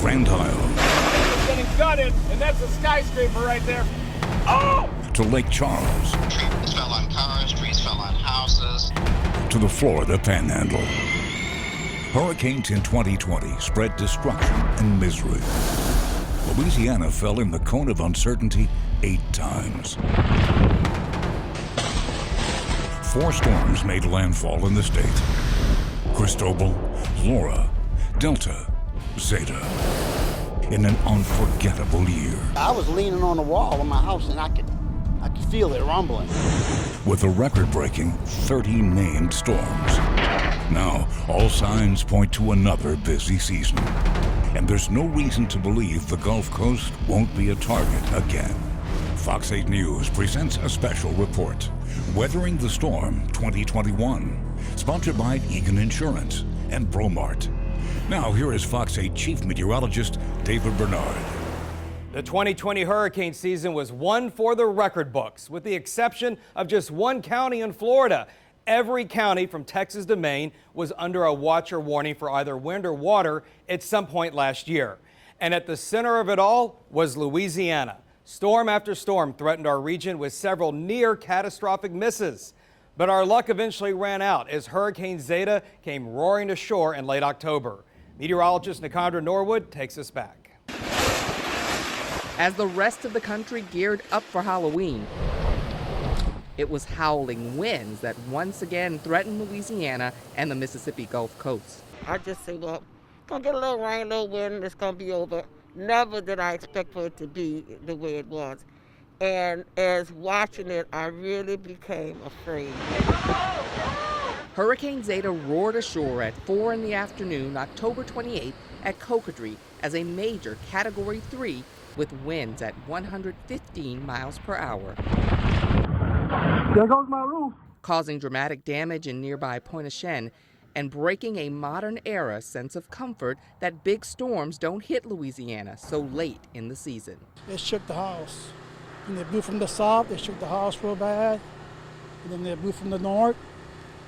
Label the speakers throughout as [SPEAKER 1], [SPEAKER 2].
[SPEAKER 1] Grand Isle.
[SPEAKER 2] It's getting gutted, and that's a skyscraper right there. Oh!
[SPEAKER 1] To Lake Charles.
[SPEAKER 3] Trees fell on cars, trees fell on houses.
[SPEAKER 1] To the Florida Panhandle. Hurricanes in 2020 spread destruction and misery. Louisiana fell in the cone of uncertainty 8 times. 4 storms made landfall in the state. Cristobal, Laura, Delta, Zeta. In an unforgettable year.
[SPEAKER 4] I was leaning on the wall of my house and I could feel it rumbling.
[SPEAKER 1] With a record-breaking 30 named storms. Now, all signs point to another busy season. And there's no reason to believe the Gulf Coast won't be a target again. Fox 8 News presents a special report, Weathering the Storm 2021, sponsored by Egan Insurance and Bromart. Now, here is Fox 8 Chief Meteorologist David Bernard.
[SPEAKER 5] The 2020 hurricane season was one for the record books, with the exception of just one county in Florida. Every county from Texas to Maine was under a watch or warning for either wind or water at some point last year. And at the center of it all was Louisiana. Storm after storm threatened our region with several near catastrophic misses. But our luck eventually ran out as Hurricane Zeta came roaring to shore in late October. Meteorologist Nicandra Norwood takes us back.
[SPEAKER 6] As the rest of the country geared up for Halloween, it was howling winds that once again threatened Louisiana and the Mississippi Gulf Coast.
[SPEAKER 7] I just say, well, gonna get a little rain, a little wind, it's gonna be over. Never did I expect for it to be the way it was. And as watching it, I really became afraid.
[SPEAKER 6] Hurricane Zeta roared ashore at 4 in the afternoon, October 28th at Cocodrie as a major Category 3 with winds at 115 miles per hour.
[SPEAKER 8] There goes my roof.
[SPEAKER 6] Causing dramatic damage in nearby Pointe-au-Chien and breaking a modern-era sense of comfort that big storms don't hit Louisiana so late in the season.
[SPEAKER 8] It shook the house. When they blew from the south, they shook the house real bad. And then they blew from the north,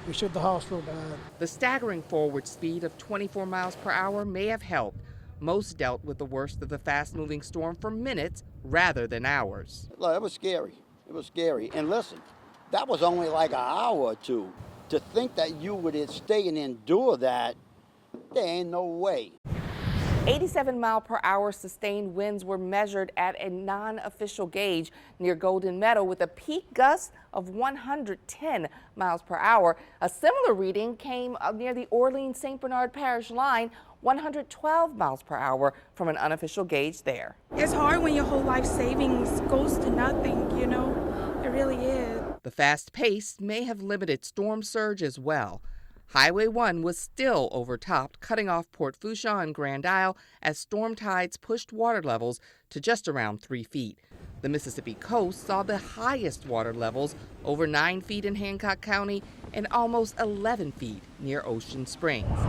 [SPEAKER 8] they shook the house real bad.
[SPEAKER 6] The staggering forward speed of 24 miles per hour may have helped. Most dealt with the worst of the fast-moving storm for minutes rather than hours.
[SPEAKER 4] Look, it was scary. It was scary. And listen, that was only like an hour or two. To think that you would stay and endure that, there ain't no way.
[SPEAKER 6] 87-mile-per-hour sustained winds were measured at a non-official gauge near Golden Meadow with a peak gust of 110 miles per hour. A similar reading came near the Orleans-St. Bernard Parish line, 112 miles per hour from an unofficial gauge there.
[SPEAKER 9] It's hard when your whole life savings goes to nothing, you know? It really is.
[SPEAKER 6] The fast pace may have limited storm surge as well. Highway 1 was still overtopped, cutting off Port Fourchon and Grand Isle as storm tides pushed water levels to just around 3 feet. The Mississippi coast saw the highest water levels, over 9 feet in Hancock County and almost 11 feet near Ocean Springs.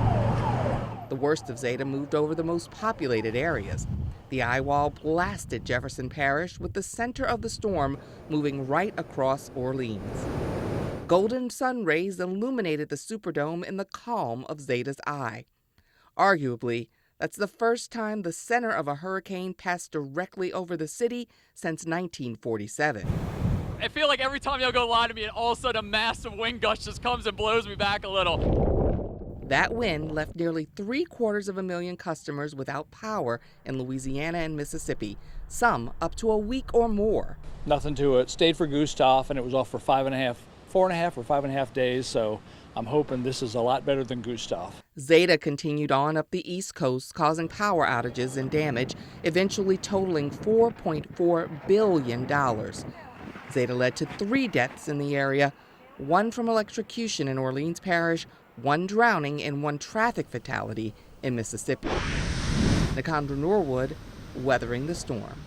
[SPEAKER 6] The worst of Zeta moved over the most populated areas. The eye wall blasted Jefferson Parish, with the center of the storm moving right across Orleans. Golden sun rays illuminated the Superdome in the calm of Zeta's eye. Arguably, that's the first time the center of a hurricane passed directly over the city since 1947.
[SPEAKER 10] I feel like every time y'all go live to me, and all of a sudden a massive wind gust just comes and blows me back a little.
[SPEAKER 6] That wind left nearly 750,000 customers without power in Louisiana and Mississippi, some up to a week or more.
[SPEAKER 11] Nothing to it. Stayed for Gustav, and it was off for 4.5 or 5.5 days, so I'm hoping this is a lot better than Gustav.
[SPEAKER 6] Zeta continued on up the East Coast, causing power outages and damage, eventually totaling $4.4 billion. Zeta led to 3 deaths in the area, 1 from electrocution in Orleans Parish, 1 drowning, and 1 traffic fatality in Mississippi. Nicandra Norwood, Weathering the Storm.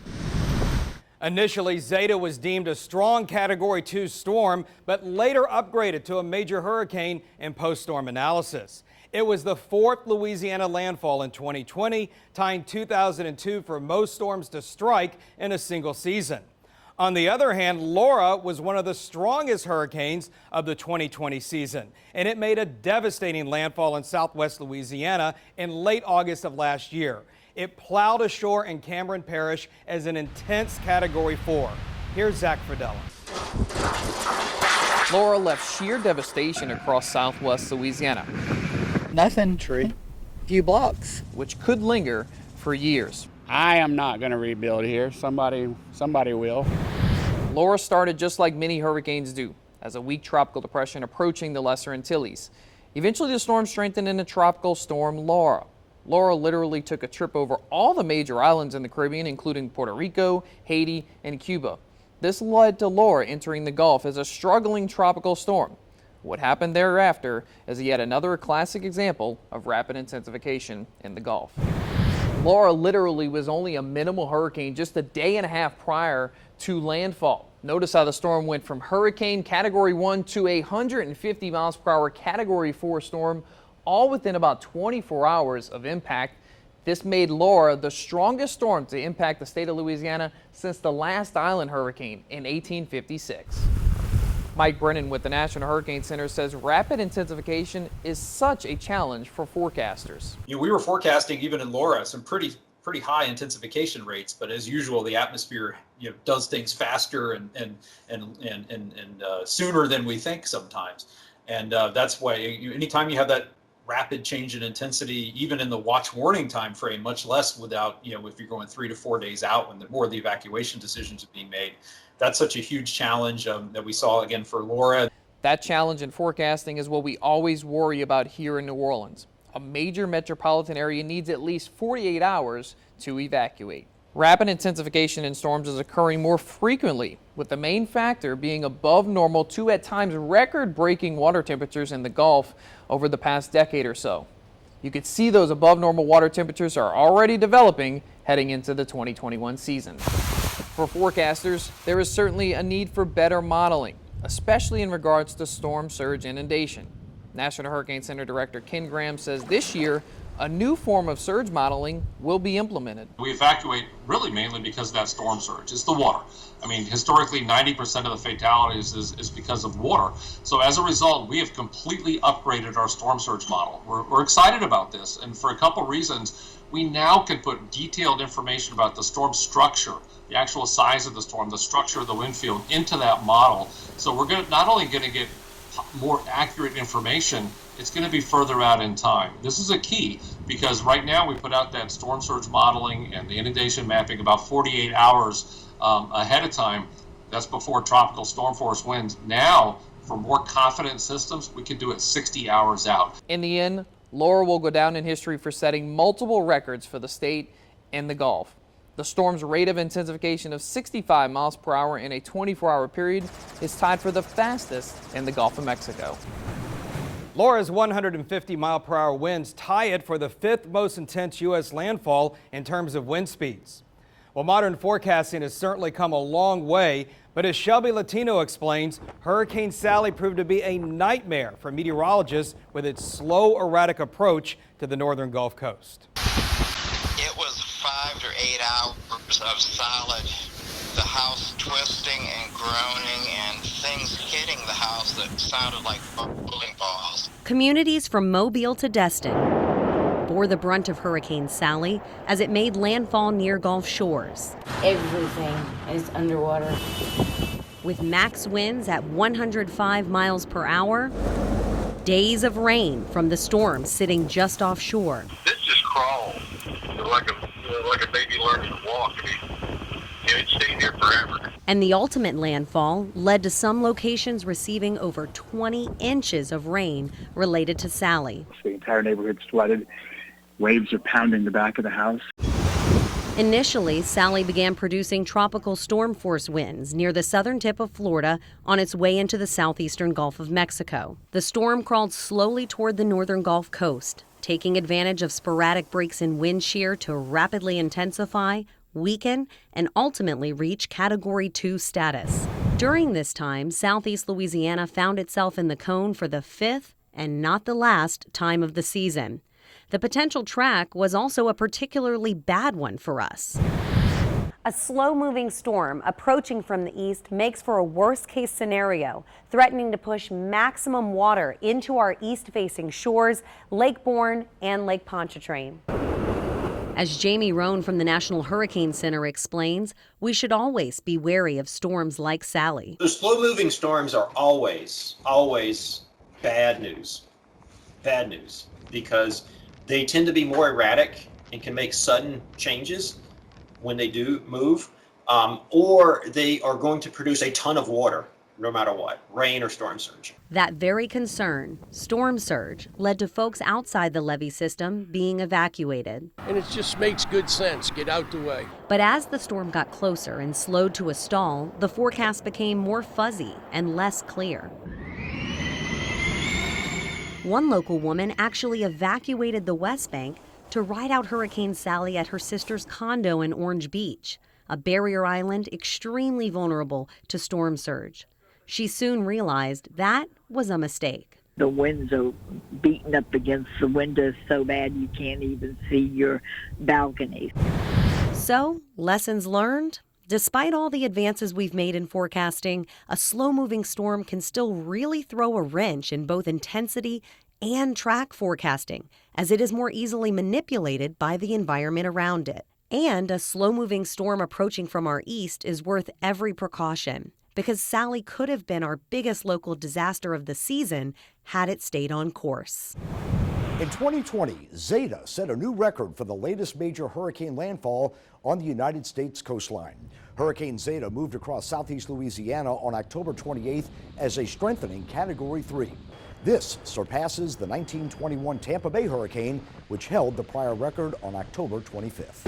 [SPEAKER 5] Initially, Zeta was deemed a strong Category 2 storm, but later upgraded to a major hurricane in post-storm analysis. It was the 4th Louisiana landfall in 2020, tying 2002 for most storms to strike in a single season. On the other hand, Laura was one of the strongest hurricanes of the 2020 season, and it made a devastating landfall in southwest Louisiana in late August of last year. It plowed ashore in Cameron Parish as an intense Category 4. Here's Zach Fridella.
[SPEAKER 12] Laura left sheer devastation across southwest Louisiana.
[SPEAKER 13] Nothing. Tree. Few blocks.
[SPEAKER 12] Which could linger for years.
[SPEAKER 14] I am not going to rebuild here. Somebody will.
[SPEAKER 12] Laura started just like many hurricanes do, as a weak tropical depression approaching the Lesser Antilles. Eventually the storm strengthened into Tropical Storm Laura. Laura literally took a trip over all the major islands in the Caribbean, including Puerto Rico, Haiti, and Cuba. This led to Laura entering the Gulf as a struggling tropical storm. What happened thereafter is yet another classic example of rapid intensification in the Gulf. Laura literally was only a minimal hurricane just a day and a half prior to landfall. Notice how the storm went from hurricane Category 1 to a 150 miles per hour Category 4 storm, all within about 24 hours of impact. This made Laura the strongest storm to impact the state of Louisiana since the last island hurricane in 1856. Mike Brennan with the National Hurricane Center says rapid intensification is such a challenge for forecasters.
[SPEAKER 15] We were forecasting even in Laura some pretty high intensification rates, but as usual, the atmosphere does things faster and sooner than we think sometimes, and that's why anytime you have that rapid change in intensity, even in the watch warning time frame, much less without if you're going 3 to 4 days out when more of the evacuation decisions are being made. That's such a huge challenge that we saw again for Laura.
[SPEAKER 12] That challenge in forecasting is what we always worry about here in New Orleans. A major metropolitan area needs at least 48 hours to evacuate. Rapid intensification in storms is occurring more frequently, with the main factor being above normal to at times record-breaking water temperatures in the Gulf over the past decade or so. You could see those above normal water temperatures are already developing heading into the 2021 season. For forecasters, there is certainly a need for better modeling, especially in regards to storm surge inundation. National Hurricane Center Director Ken Graham says this year, a new form of surge modeling will be implemented.
[SPEAKER 16] We evacuate really mainly because of that storm surge. It's the water. I mean, historically, 90% of the fatalities is because of water. So as a result, we have completely upgraded our storm surge model. We're excited about this, and for a couple reasons. We now can put detailed information about the storm structure, the actual size of the storm, the structure of the wind field into that model. So we're not only going to get more accurate information, it's going to be further out in time. This is a key because right now we put out that storm surge modeling and the inundation mapping about 48 hours ahead of time. That's before tropical storm force winds. Now, for more confident systems, we can do it 60 hours out.
[SPEAKER 12] In the end, Laura will go down in history for setting multiple records for the state and the Gulf. The storm's rate of intensification of 65 miles per hour in a 24-hour period is tied for the fastest in the Gulf of Mexico.
[SPEAKER 5] Laura's 150-mile-per-hour winds tie it for the 5th most intense U.S. landfall in terms of wind speeds. Well, modern forecasting has certainly come a long way, but as Shelby Latino explains, Hurricane Sally proved to be a nightmare for meteorologists with its slow, erratic approach to the northern Gulf Coast.
[SPEAKER 3] It was 5 to 8 hours of solid, the house twisting and groaning and things hitting the house that sounded like bowling balls.
[SPEAKER 17] Communities from Mobile to Destin bore the brunt of Hurricane Sally as it made landfall near Gulf shores.
[SPEAKER 18] Everything is underwater.
[SPEAKER 17] With max winds at 105 miles per hour, days of rain from the storm sitting just offshore.
[SPEAKER 19] This just crawled like a baby learning to walk. It stayed there forever.
[SPEAKER 17] And the ultimate landfall led to some locations receiving over 20 inches of rain related to Sally.
[SPEAKER 20] The entire neighborhood's flooded. Waves are pounding the back of the house.
[SPEAKER 17] Initially, Sally began producing tropical storm force winds near the southern tip of Florida on its way into the southeastern Gulf of Mexico. The storm crawled slowly toward the northern Gulf Coast, taking advantage of sporadic breaks in wind shear to rapidly intensify, weaken, and ultimately reach Category 2 status. During this time, southeast Louisiana found itself in the cone for the 5th and not the last time of the season. The potential track was also a particularly bad one for us. A slow-moving storm approaching from the east makes for a worst-case scenario, threatening to push maximum water into our east-facing shores, Lake Borgne and Lake Pontchartrain. As Jamie Roan from the National Hurricane Center explains, we should always be wary of storms like Sally.
[SPEAKER 21] The slow-moving storms are always bad news. Bad news, because they tend to be more erratic and can make sudden changes when they do move, or they are going to produce a ton of water no matter what, rain or storm surge.
[SPEAKER 17] That very concern, storm surge, led to folks outside the levee system being evacuated.
[SPEAKER 22] And it just makes good sense. Get out the way.
[SPEAKER 17] But as the storm got closer and slowed to a stall, the forecast became more fuzzy and less clear. One local woman actually evacuated the West Bank to ride out Hurricane Sally at her sister's condo in Orange Beach, a barrier island extremely vulnerable to storm surge. She soon realized that was a mistake.
[SPEAKER 23] The winds are beating up against the windows so bad you can't even see your balcony.
[SPEAKER 17] So, lessons learned? Despite all the advances we've made in forecasting, a slow-moving storm can still really throw a wrench in both intensity and track forecasting, as it is more easily manipulated by the environment around it. And a slow-moving storm approaching from our east is worth every precaution, because Sally could have been our biggest local disaster of the season had it stayed on course.
[SPEAKER 24] In 2020, Zeta set a new record for the latest major hurricane landfall on the United States coastline. Hurricane Zeta moved across southeast Louisiana on October 28th as a strengthening Category 3. This surpasses the 1921 Tampa Bay hurricane, which held the prior record on October 25th.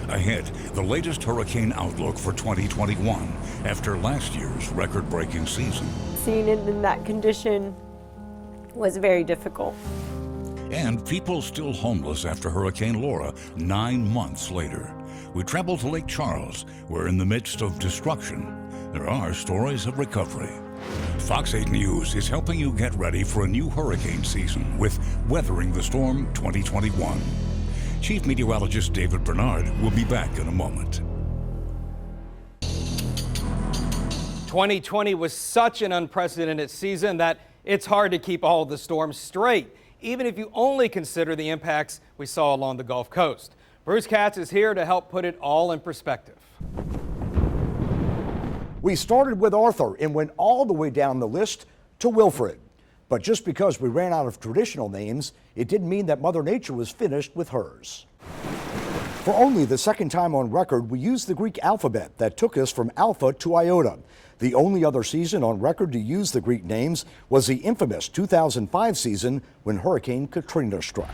[SPEAKER 1] Ahead, the latest hurricane outlook for 2021 after last year's record-breaking season.
[SPEAKER 25] Seeing it in that condition was very difficult.
[SPEAKER 1] And people still homeless after Hurricane Laura 9 months later. We travel to Lake Charles, where in the midst of destruction, there are stories of recovery. Fox 8 News is helping you get ready for a new hurricane season with Weathering the Storm 2021. Chief Meteorologist David Bernard will be back in a moment.
[SPEAKER 5] 2020 was such an unprecedented season that it's hard to keep all the storms straight, even if you only consider the impacts we saw along the Gulf Coast. Bruce Katz is here to help put it all in perspective.
[SPEAKER 24] We started with Arthur and went all the way down the list to Wilfred. But just because we ran out of traditional names, it didn't mean that Mother Nature was finished with hers. For only the second time on record, we used the Greek alphabet that took us from Alpha to Iota. The only other season on record to use the Greek names was the infamous 2005 season when Hurricane Katrina struck.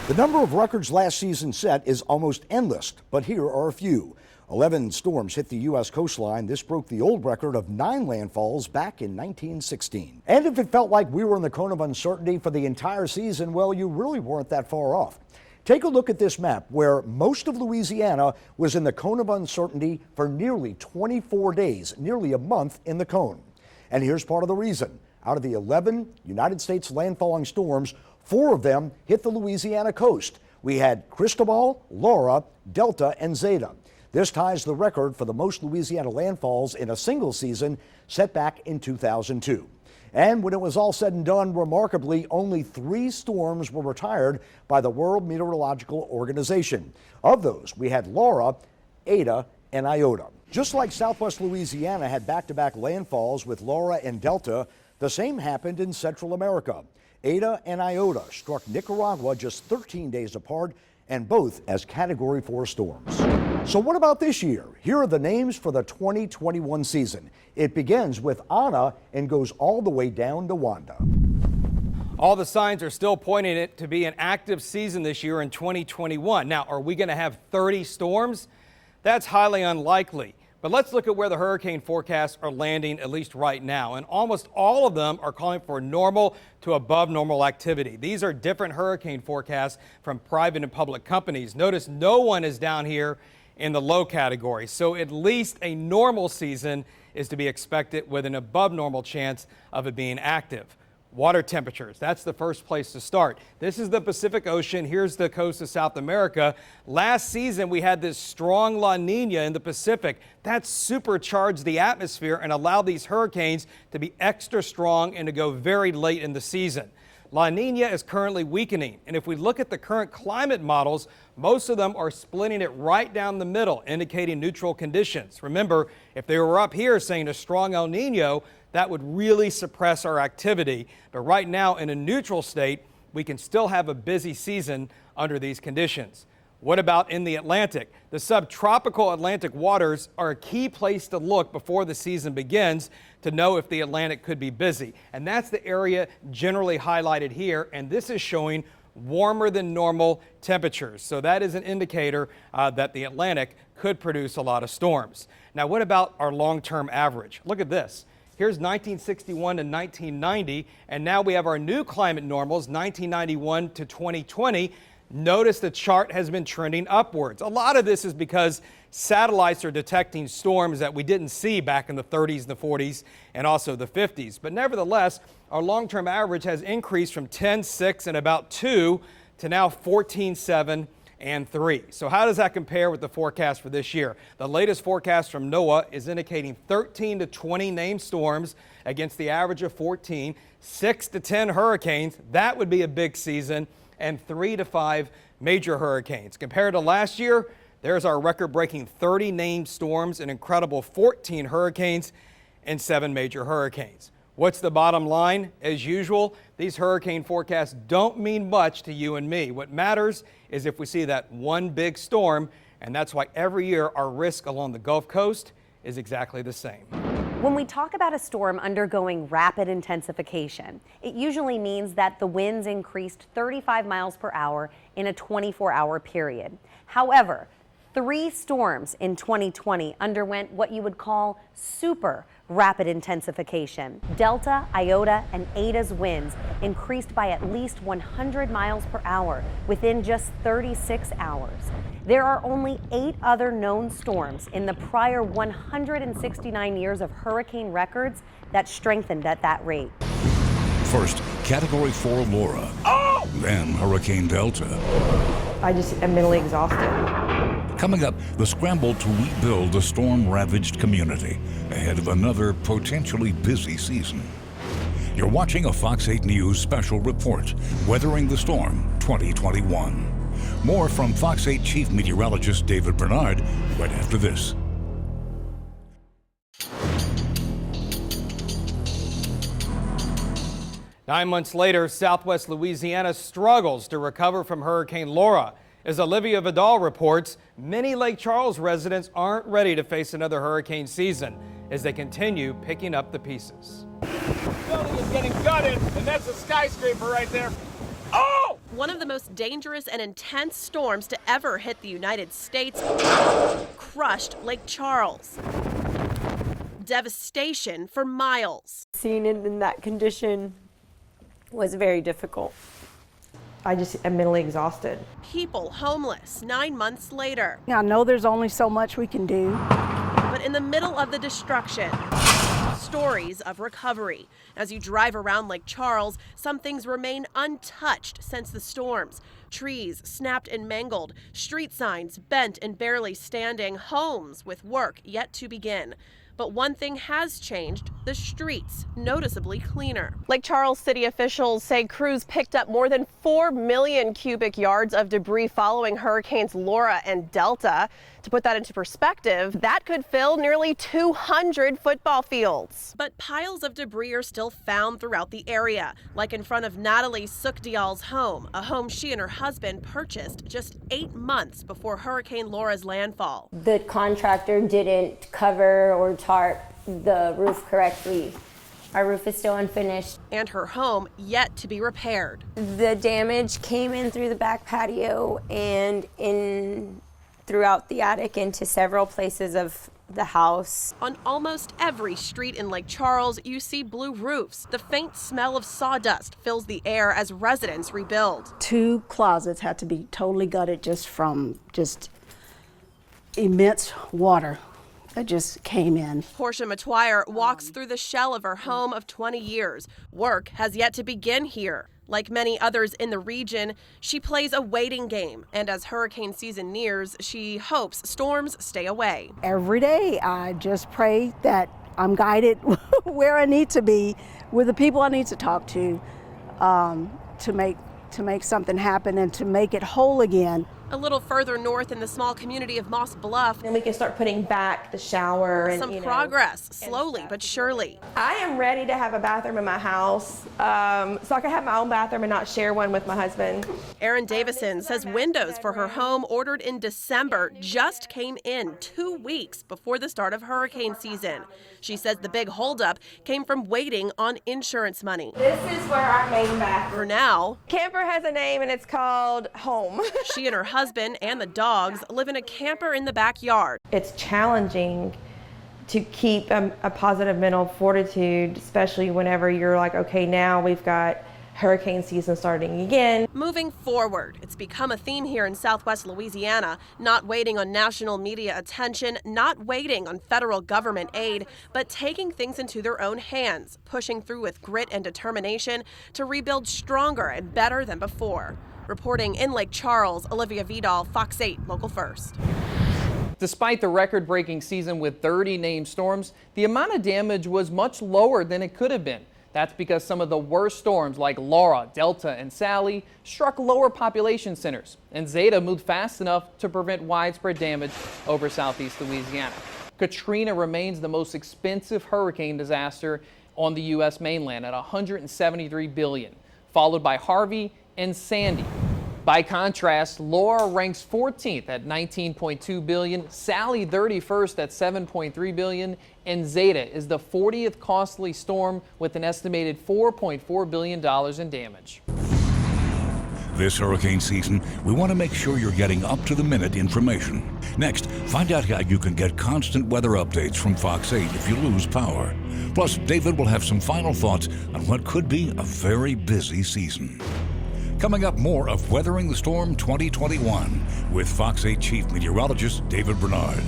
[SPEAKER 24] The number of records last season set is almost endless, but here are a few. 11 storms hit the U.S. coastline. This broke the old record of 9 landfalls back in 1916. And if it felt like we were in the cone of uncertainty for the entire season, well, you really weren't that far off. Take a look at this map where most of Louisiana was in the cone of uncertainty for nearly 24 days, nearly a month in the cone. And here's part of the reason. Out of the 11 United States landfalling storms, 4 of them hit the Louisiana coast. We had Cristobal, Laura, Delta, and Zeta. This ties the record for the most Louisiana landfalls in a single season, set back in 2002. And when it was all said and done, remarkably, only 3 storms were retired by the World Meteorological Organization. Of those, we had Laura, Eta, and Iota. Just like Southwest Louisiana had back-to-back landfalls with Laura and Delta, the same happened in Central America. Eta and Iota struck Nicaragua just 13 days apart, and both as Category 4 storms. So what about this year? Here are the names for the 2021 season. It begins with Ana and goes all the way down to Wanda.
[SPEAKER 5] All the signs are still pointing it to be an active season this year in 2021. Now, are we going to have 30 storms? That's highly unlikely. But let's look at where the hurricane forecasts are landing, at least right now. And almost all of them are calling for normal to above normal activity. These are different hurricane forecasts from private and public companies. Notice no one is down here in the low category. So at least a normal season is to be expected with an above normal chance of it being active. Water temperatures, that's the first place to start. This is the Pacific Ocean. Here's the coast of South America. Last season, we had this strong La Nina in the Pacific. That supercharged the atmosphere and allowed these hurricanes to be extra strong and to go very late in the season. La Nina is currently weakening, and if we look at the current climate models, most of them are splitting it right down the middle, indicating neutral conditions. Remember, if they were up here saying a strong El Nino, that would really suppress our activity. But right now, in a neutral state, we can still have a busy season under these conditions. What about in the Atlantic? The subtropical Atlantic waters are a key place to look before the season begins to know if the Atlantic could be busy. And that's the area generally highlighted here. And this is showing warmer than normal temperatures. So that is an indicator that the Atlantic could produce a lot of storms. Now, what about our long-term average? Look at this. Here's 1961 to 1990, and now we have our new climate normals, 1991 to 2020. Notice the chart has been trending upwards. A lot of this is because satellites are detecting storms that we didn't see back in the 30s, the 40s, and also the 50s. But nevertheless, our long-term average has increased from 10.6 and about 2 to now 14.7 and 3. So how does that compare with the forecast for this year? The latest forecast from NOAA is indicating 13 to 20 named storms against the average of 14, 6 to 10 hurricanes. That would be a big season, and 3 to 5 major hurricanes. Compared to last year, there's our record-breaking 30 named storms, an incredible 14 hurricanes, and 7 major hurricanes. What's the bottom line? As usual, these hurricane forecasts don't mean much to you and me. What matters is if we see that one big storm, and that's why every year our risk along the Gulf Coast is exactly the same.
[SPEAKER 17] When we talk about a storm undergoing rapid intensification, it usually means that the winds increased 35 miles per hour in a 24-hour period. However, 3 storms in 2020 underwent what you would call super rapid intensification. Delta, Iota, and Ada's winds increased by at least 100 miles per hour within just 36 hours. There are only 8 other known storms in the prior 169 years of hurricane records that strengthened at that rate.
[SPEAKER 1] First, Category 4 Laura. Then Hurricane Delta.
[SPEAKER 25] I just am mentally exhausted.
[SPEAKER 1] Coming up, the scramble to rebuild a storm-ravaged community ahead of another potentially busy season. You're watching a Fox 8 News special report, Weathering the Storm 2021. More from Fox 8 Chief Meteorologist David Bernard right after this.
[SPEAKER 5] Nine months later, Southwest Louisiana struggles to recover from Hurricane Laura. As Olivia Vidal reports, many Lake Charles residents aren't ready to face another hurricane season as they continue picking up the pieces.
[SPEAKER 22] The building is getting gutted, and that's a skyscraper right there. Oh!
[SPEAKER 2] One of the most dangerous and intense storms to ever hit the United States crushed Lake Charles. Devastation for miles.
[SPEAKER 25] Seeing it in that condition was very difficult. I just am mentally exhausted.
[SPEAKER 2] People homeless 9 months later.
[SPEAKER 4] I know there's only so much we can do.
[SPEAKER 2] But in the middle of the destruction, stories of recovery. As you drive around Lake Charles, some things remain untouched since the storms. Trees snapped and mangled, street signs bent and barely standing, homes with work yet to begin. But one thing has changed, the streets noticeably cleaner. Lake Charles city officials say crews picked up more than 4 million cubic yards of debris following hurricanes Laura and Delta. To put that into perspective, that could fill nearly 200 football fields. But piles of debris are still found throughout the area, like in front of Natalie Sukdial's home, a home she and her husband purchased just 8 months before Hurricane Laura's landfall.
[SPEAKER 18] The contractor didn't cover or tarp the roof correctly. Our roof is still unfinished.
[SPEAKER 2] And her home yet to be repaired.
[SPEAKER 18] The damage came in through the back patio and in throughout the attic into several places of the house.
[SPEAKER 2] On almost every street in Lake Charles, you see blue roofs. The faint smell of sawdust fills the air as residents rebuild.
[SPEAKER 4] 2 closets had to be totally gutted just from immense water that just came in.
[SPEAKER 2] Portia Matuire walks through the shell of her home of 20 years. Work has yet to begin here. Like many others in the region, she plays a waiting game. And as hurricane season nears, she hopes storms stay away.
[SPEAKER 4] Every day, I just pray that I'm guided where I need to be, with the people I need to talk to make something happen and to make it whole again.
[SPEAKER 2] A little further north in the small community of Moss Bluff,
[SPEAKER 25] And we can start putting back the shower and
[SPEAKER 2] some progress, slowly but surely.
[SPEAKER 25] I am ready to have a bathroom in my house, so I can have my own bathroom and not share one with my husband.
[SPEAKER 2] Erin Davison says windows for her home, ordered in December, just came in 2 weeks before the start of hurricane season. She says the big holdup came from waiting on insurance money.
[SPEAKER 25] This is where our main bathroom.
[SPEAKER 2] For now,
[SPEAKER 25] Camper has a name and it's called Home.
[SPEAKER 2] she and her husband and the dogs live in a camper in the backyard.
[SPEAKER 25] It's challenging to keep a positive mental fortitude, especially whenever you're like, okay, now we've got hurricane season starting again.
[SPEAKER 2] Moving forward, it's become a theme here in Southwest Louisiana, not waiting on national media attention, not waiting on federal government aid, but taking things into their own hands, pushing through with grit and determination to rebuild stronger and better than before. Reporting in Lake Charles, Olivia Vidal, Fox 8, Local First.
[SPEAKER 12] Despite the record-breaking season with 30 named storms, the amount of damage was much lower than it could have been. That's because some of the worst storms like Laura, Delta, and Sally struck lower population centers, and Zeta moved fast enough to prevent widespread damage over southeast Louisiana. Katrina remains the most expensive hurricane disaster on the U.S. mainland at $173 billion, followed by Harvey and Sandy. By contrast, Laura ranks 14th at $19.2 billion, Sally 31st at $7.3 billion, and Zeta is the 40th costly storm with an estimated $4.4 billion in damage.
[SPEAKER 1] This hurricane season, we want to make sure you're getting up-to-the-minute information. Next, find out how you can get constant weather updates from Fox 8 if you lose power. Plus, David will have some final thoughts on what could be a very busy season. Coming up, more of Weathering the Storm 2021 with Fox 8 Chief Meteorologist David Bernard.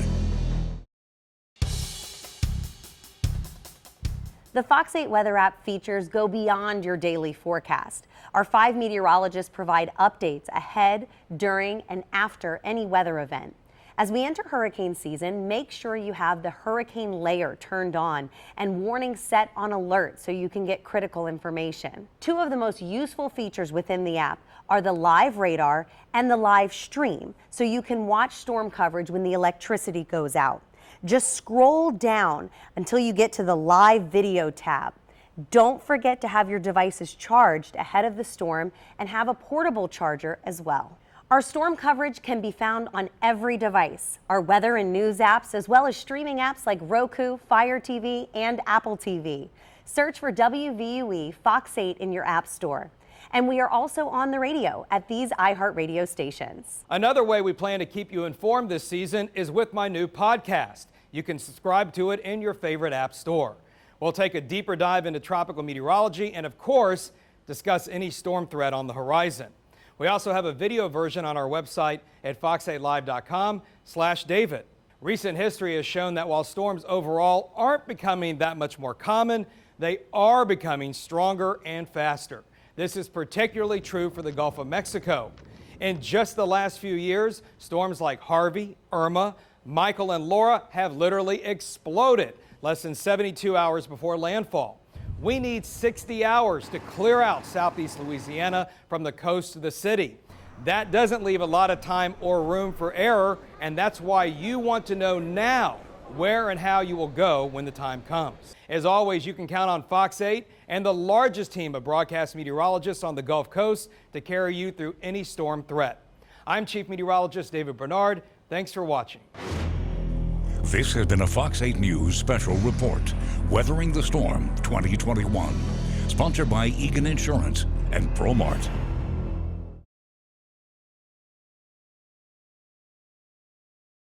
[SPEAKER 17] The Fox 8 weather app features go beyond your daily forecast. Our 5 meteorologists provide updates ahead, during, and after any weather event. As we enter hurricane season, make sure you have the hurricane layer turned on and warnings set on alert so you can get critical information. 2 of the most useful features within the app are the live radar and the live stream, so you can watch storm coverage when the electricity goes out. Just scroll down until you get to the live video tab. Don't forget to have your devices charged ahead of the storm and have a portable charger as well. Our storm coverage can be found on every device, our weather and news apps, as well as streaming apps like Roku, Fire TV, and Apple TV. Search for WVUE Fox 8 in your app store. And we are also on the radio at these iHeartRadio stations.
[SPEAKER 5] Another way we plan to keep you informed this season is with my new podcast. You can subscribe to it in your favorite app store. We'll take a deeper dive into tropical meteorology and, of course, discuss any storm threat on the horizon. We also have a video version on our website at fox8live.com/David. Recent history has shown that while storms overall aren't becoming that much more common, they are becoming stronger and faster. This is particularly true for the Gulf of Mexico. In just the last few years, storms like Harvey, Irma, Michael, and Laura have literally exploded less than 72 hours before landfall. We need 60 hours to clear out southeast Louisiana from the coast to the city. That doesn't leave a lot of time or room for error, and that's why you want to know now where and how you will go when the time comes. As always, you can count on Fox 8 and the largest team of broadcast meteorologists on the Gulf Coast to carry you through any storm threat. I'm Chief Meteorologist David Bernard. Thanks for watching.
[SPEAKER 1] This has been a Fox 8 News special report, Weathering the Storm 2021, sponsored by Egan Insurance and ProMart.